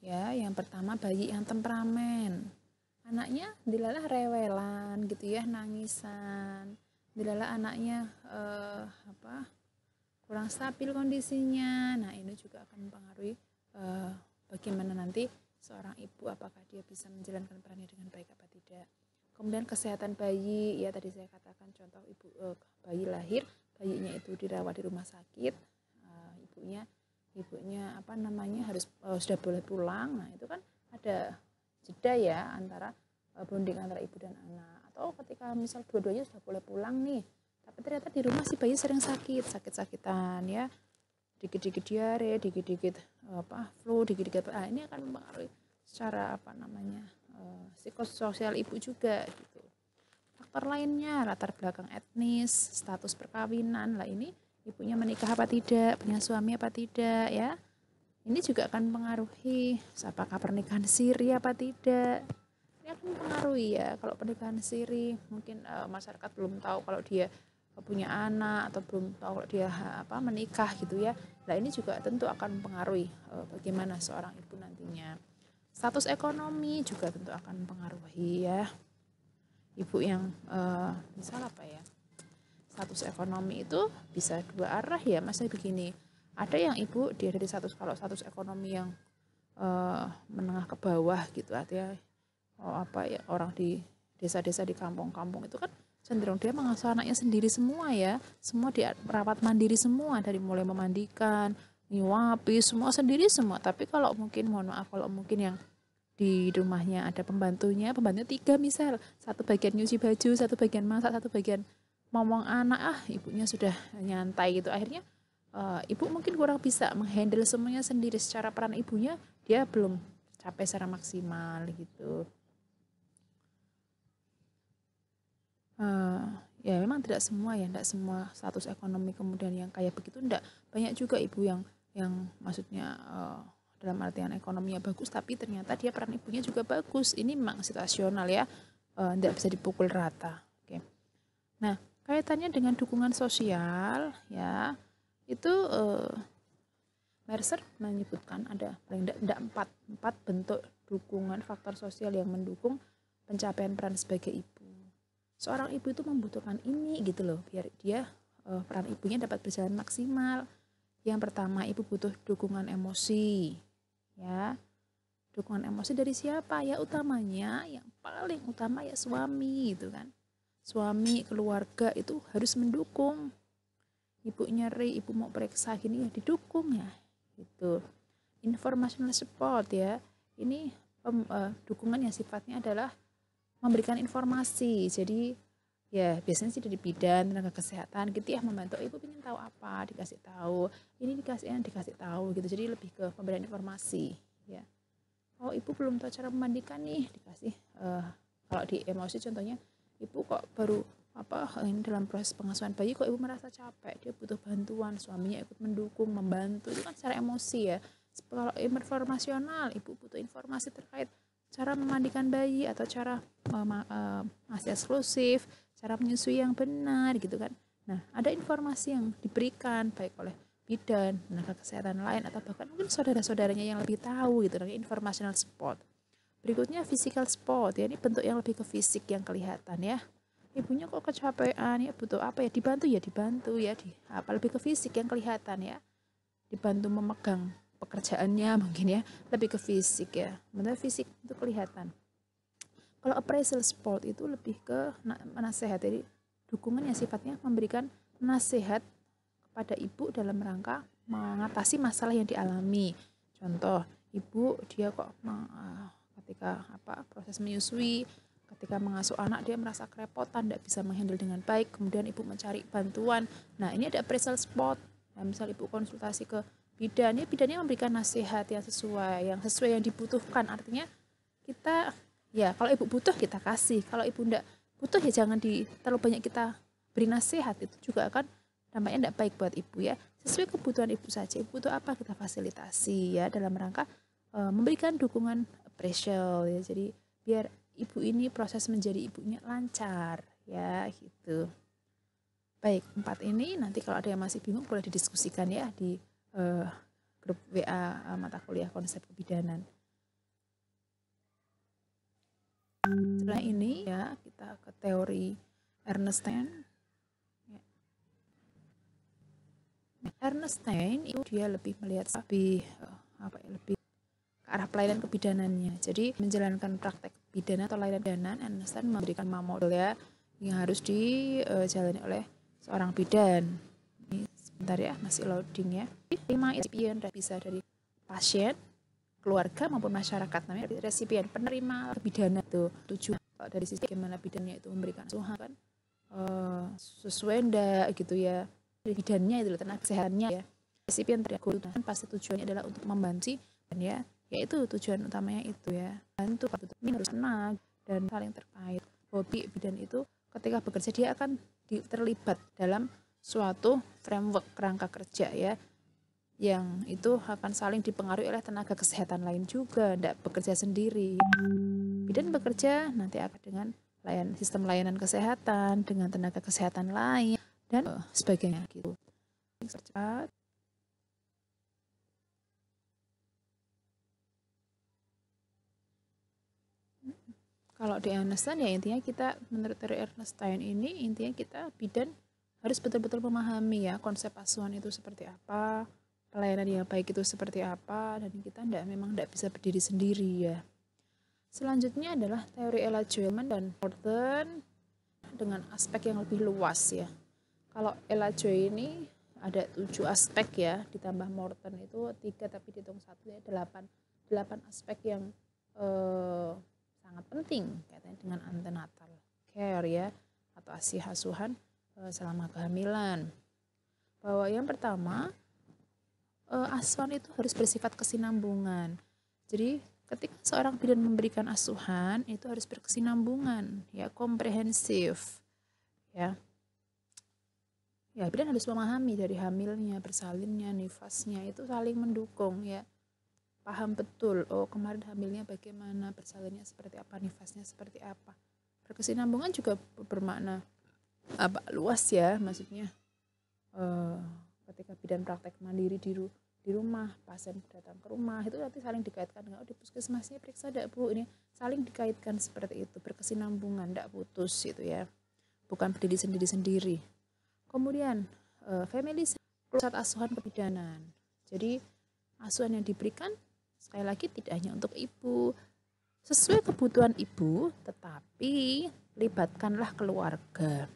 Ya, yang pertama bayi yang temperamen. Anaknya dilalah rewelan gitu ya, nangisan. Dilalah anaknya kurang stabil kondisinya. Nah, ini juga akan mempengaruhi bagaimana nanti seorang ibu, apakah dia bisa menjalankan perannya dengan baik apa tidak. Kemudian kesehatan bayi, ya tadi saya katakan contoh bayi lahir, bayinya itu dirawat di rumah sakit, ibunya harus sudah boleh pulang. Nah, itu kan ada jeda ya antara bonding antara ibu dan anak. Atau ketika misal dua-duanya sudah boleh pulang nih, tapi ternyata di rumah si bayi sering sakit-sakitan ya, dikit-dikit diare, dikit-dikit flu, dikit-dikit ini akan mempengaruhi secara psikososial ibu juga gitu. Faktor lainnya, latar belakang etnis, status perkawinan lah, ini ibunya menikah apa tidak, punya suami apa tidak ya. Ini juga akan mempengaruhi apakah pernikahan siri apa tidak. Ini akan mempengaruhi ya. Kalau pernikahan siri mungkin masyarakat belum tahu kalau dia punya anak, atau belum tahu kalau dia menikah gitu ya. Nah, ini juga tentu akan mempengaruhi bagaimana seorang ibu nantinya. Status ekonomi juga tentu akan mempengaruhi ya. Ibu yang misal status ekonomi itu bisa dua arah ya, Mas. Begini, ada yang ibu dia dari kalau status ekonomi yang menengah ke bawah gitu, artinya orang di desa-desa di kampung-kampung itu kan cenderung dia mengasuh anaknya sendiri semua ya, semua dia merawat mandiri semua, dari mulai memandikan, nyuapi, semua sendiri semua. Tapi kalau mungkin kalau mungkin yang di rumahnya ada pembantunya 3 misal, satu bagian nyuci baju, satu bagian masak, satu bagian ngomong anak, ibunya sudah nyantai gitu. Akhirnya ibu mungkin kurang bisa menghandle semuanya sendiri. Secara peran ibunya dia belum capai secara maksimal gitu. Ya memang tidak semua status ekonomi kemudian yang kayak begitu, enggak. Banyak juga ibu yang maksudnya dalam artian ekonominya bagus, tapi ternyata dia peran ibunya juga bagus. Ini memang situasional ya, enggak bisa dipukul rata. Oke. Nah, kaitannya dengan dukungan sosial ya, itu Mercer menyebutkan ada paling tidak empat bentuk dukungan faktor sosial yang mendukung pencapaian peran sebagai ibu. Seorang ibu itu membutuhkan ini gitu loh, biar dia peran ibunya dapat berjalan maksimal. Yang pertama, ibu butuh dukungan emosi ya. Dukungan emosi dari siapa? Ya utamanya, yang paling utama ya suami gitu kan. Suami, keluarga itu harus mendukung. Ibu nyeri, ibu mau periksa gini ya didukung ya gitu. Informational support ya, ini dukungan yang sifatnya adalah memberikan informasi. Jadi ya biasanya sih dari bidan tenaga kesehatan gitu ya, membantu ibu ingin tahu apa, dikasih tahu, ini dikasih tahu gitu. Jadi lebih ke pemberian informasi ya. Oh, ibu belum tahu cara memandikan nih, dikasih kalau di emosi contohnya, ibu kok baru ini dalam proses pengasuhan bayi kok ibu merasa capek, dia butuh bantuan, suaminya ikut mendukung, membantu, itu kan secara emosi ya. Kalau informasional, ibu butuh informasi terkait cara memandikan bayi atau cara masih eksklusif, cara menyusui yang benar gitu kan. Nah, ada informasi yang diberikan baik oleh bidan, tenaga kesehatan lain, atau bahkan mungkin saudara-saudaranya yang lebih tahu gitu, namanya informational support. Berikutnya physical support ya, ini bentuk yang lebih ke fisik yang kelihatan ya. Ibunya kok kecapean ya, butuh apa ya, dibantu ya lebih ke fisik yang kelihatan ya, dibantu memegang pekerjaannya mungkin ya, lebih ke fisik ya, benar fisik itu kelihatan. Kalau appraisal support itu lebih ke nasihat, jadi dukungan yang sifatnya memberikan nasihat kepada ibu dalam rangka mengatasi masalah yang dialami. Contoh, ibu dia kok ketika proses menyusui, ketika mengasuh anak dia merasa kerepotan, tidak bisa menghandle dengan baik, kemudian ibu mencari bantuan. Nah, ini ada appraisal support. Nah, misal ibu konsultasi ke bidan, ya bidannya memberikan nasihat yang sesuai yang dibutuhkan. Artinya kita ya, kalau ibu butuh kita kasih, kalau ibu tidak butuh ya jangan terlalu banyak kita beri nasihat, itu juga akan dampaknya tidak baik buat ibu ya. Sesuai kebutuhan ibu saja, ibu butuh apa kita fasilitasi ya, dalam rangka memberikan dukungan appraisal ya. Jadi biar ibu ini proses menjadi ibunya lancar ya gitu. Baik, 4 ini nanti kalau ada yang masih bingung boleh didiskusikan ya di grup WA mata kuliah konsep kebidanan. Setelah ini ya kita ke teori Ernestine. Ernestine itu dia lebih melihat lebih lebih ke arah pelayanan kebidanannya. Jadi menjalankan praktek pidana atau layanan pidana, Ernestine memberikan 5 model ya yang harus dijalani oleh seorang bidan. Ini sebentar ya, masih loading ya. 5 resipien bisa dari pasien, keluarga maupun masyarakat. Namanya resipien, penerima pidana itu tujuan dari sisi bagaimana bidannya itu memberikan asuhan kan sesuai ndak gitu ya. Bidannya itu tenaga kesehatannya ya. Resipien tergolongan pasti tujuannya adalah untuk membantu dan yaitu tujuan utamanya itu ya. Bantu ini harus tenang dan saling terkait. Hobi bidan itu ketika bekerja dia akan terlibat dalam suatu framework kerangka kerja ya, yang itu akan saling dipengaruhi oleh tenaga kesehatan lain juga, tidak bekerja sendiri. Bidan bekerja nanti akan dengan sistem layanan kesehatan dengan tenaga kesehatan lain dan sebagainya gitu. Cepat. Kalau di Ernestine ya intinya kita menurut teori Ernestine ini intinya kita bidan harus betul-betul memahami ya konsep asuhan itu seperti apa, pelayanan yang baik itu seperti apa, dan kita memang tidak bisa berdiri sendiri ya. Selanjutnya adalah teori Ella Joelman dan Morton dengan aspek yang lebih luas ya. Kalau Ella Joy ini ada 7 aspek ya, ditambah Morton itu 3 tapi dihitung 1 ya 8 aspek yang sangat penting kaitannya dengan antenatal care ya atau ASI asuhan selama kehamilan. Bahwa yang pertama asuhan itu harus bersifat kesinambungan. Jadi ketika seorang bidan memberikan asuhan itu harus berkesinambungan ya, komprehensif ya. Ya, bidan harus memahami dari hamilnya, bersalinnya, nifasnya itu saling mendukung ya. Paham betul, oh kemarin hamilnya bagaimana, bersalinnya seperti apa, nifasnya seperti apa. Berkesinambungan juga bermakna luas ya, maksudnya ketika bidan praktek mandiri di rumah, pasien datang ke rumah itu nanti saling dikaitkan dengan di puskesmasnya periksa enggak Bu, ini saling dikaitkan seperti itu, berkesinambungan, enggak putus itu ya, bukan berdiri sendiri-sendiri. Kemudian family pusat asuhan kebidanan. Jadi asuhan yang diberikan sekali lagi tidak hanya untuk ibu, sesuai kebutuhan ibu, tetapi libatkanlah keluarga.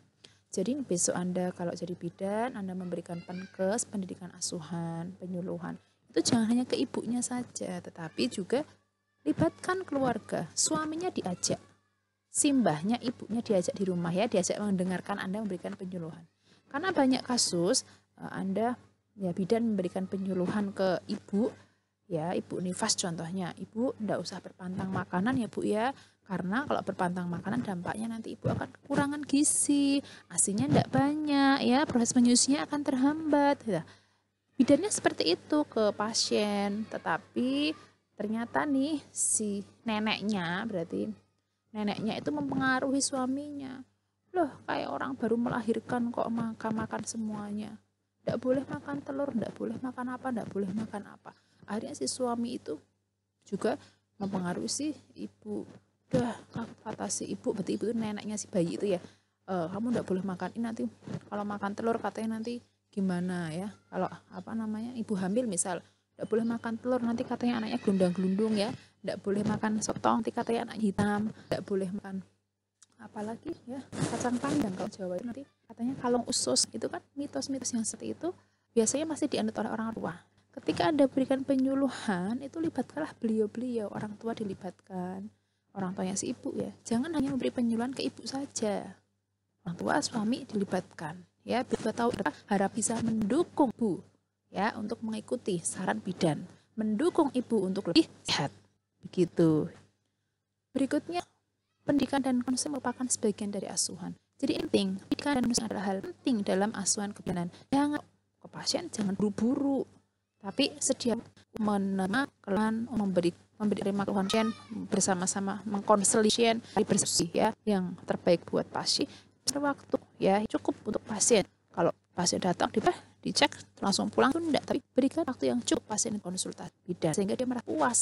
Jadi besok Anda kalau jadi bidan, Anda memberikan penkes, pendidikan asuhan, penyuluhan, itu jangan hanya ke ibunya saja, tetapi juga libatkan keluarga. Suaminya diajak, simbahnya, ibunya diajak di rumah ya, diajak mendengarkan Anda memberikan penyuluhan. Karena banyak kasus Anda ya bidan memberikan penyuluhan ke ibu ya, ibu nifas contohnya, ibu enggak usah berpantang makanan ya Bu ya, karena kalau berpantang makanan dampaknya nanti ibu akan kekurangan gizi, asinya enggak banyak ya, proses menyusunya akan terhambat ya. Bidannya seperti itu ke pasien, tetapi ternyata nih si neneknya, berarti neneknya itu mempengaruhi suaminya. Loh, kayak orang baru melahirkan kok makan semuanya. Nggak boleh makan telur, nggak boleh makan apa, nggak boleh makan apa. Akhirnya si suami itu juga mempengaruhi si ibu. Udah, kata si ibu, berarti ibu itu neneknya si bayi itu ya. Kamu nggak boleh makan ini nanti, kalau makan telur katanya nanti gimana ya. Kalau ibu hamil misal, nggak boleh makan telur, nanti katanya anaknya gelundang-gelundung ya. Nggak boleh makan sotong, nanti katanya anak hitam. Nggak boleh makan apalagi ya kacang panjang kalau Jawa itu nanti katanya kalong usus. Itu kan mitos-mitos yang seperti itu biasanya masih dianut oleh orang tua. Ketika Anda berikan penyuluhan itu libatkanlah beliau-beliau, orang tua dilibatkan, orang tuanya si ibu ya, jangan hanya memberi penyuluhan ke ibu saja, orang tua suami dilibatkan ya, biar tahu harap bisa mendukung ibu ya untuk mengikuti saran bidan, mendukung ibu untuk lebih sehat begitu. Berikutnya, pendidikan dan konseling merupakan sebagian dari asuhan. Jadi penting, pendidikan dan konseling adalah hal penting dalam asuhan kebidanan. Jangan ke pasien, jangan buru-buru, tapi sedia menerima keluhan, memberi terima keluhan pasien, bersama-sama mengkonseling pasien, bersih ya, yang terbaik buat pasien. Waktu ya cukup untuk pasien. Kalau pasien datang dicek langsung pulang itu enggak, tapi berikan waktu yang cukup pasien konsultasi bidan sehingga dia merasa puas.